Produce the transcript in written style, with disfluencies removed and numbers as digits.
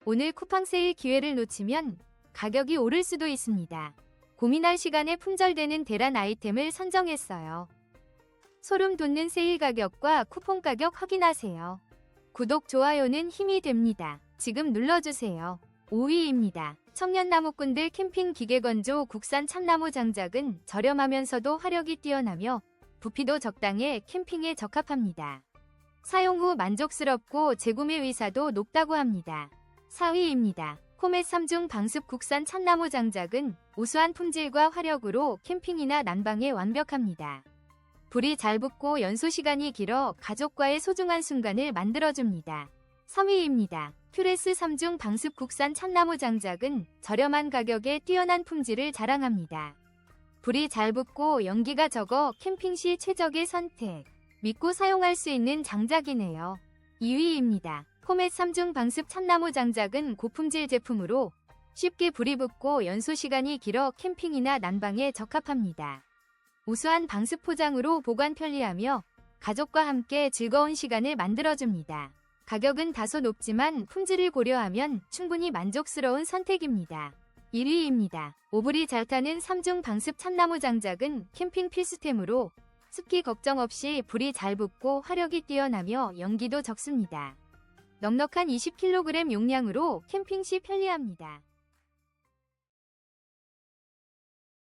오늘 쿠팡 세일 기회를 놓치면 가격이 오를 수도 있습니다. 고민할 시간에 품절되는 대란 아이템을 선정했어요. 소름 돋는 세일 가격과 쿠폰 가격 확인하세요. 구독, 좋아요는 힘이 됩니다. 지금 눌러주세요. 5위입니다. 청년나무꾼들 캠핑 기계건조 국산 참나무 장작은 저렴하면서도 화력이 뛰어나며 부피도 적당해 캠핑에 적합합니다. 사용 후 만족스럽고 재구매 의사도 높다고 합니다. 4위입니다. 코멧 3중 방습 국산 참나무 장작은 우수한 품질과 화력으로 캠핑이나 난방에 완벽합니다. 불이 잘 붙고 연소 시간이 길어 가족과의 소중한 순간을 만들어줍니다. 3위입니다. 퓨레스 3중 방습 국산 참나무 장작은 저렴한 가격에 뛰어난 품질을 자랑합니다. 불이 잘 붙고 연기가 적어 캠핑 시 최적의 선택. 믿고 사용할 수 있는 장작이네요. 2위입니다. 코멧 3중 방습 참나무 장작은 고품질 제품으로 쉽게 불이 붙고 연소 시간이 길어 캠핑이나 난방에 적합합니다. 우수한 방습 포장으로 보관 편리하며 가족과 함께 즐거운 시간을 만들어줍니다. 가격은 다소 높지만 품질을 고려하면 충분히 만족스러운 선택입니다. 1위입니다. 오불이 잘 타는 3중 방습 참나무 장작은 캠핑 필수템으로 습기 걱정 없이 불이 잘 붙고 화력이 뛰어나며 연기도 적습니다. 넉넉한 20kg 용량으로 캠핑 시 편리합니다.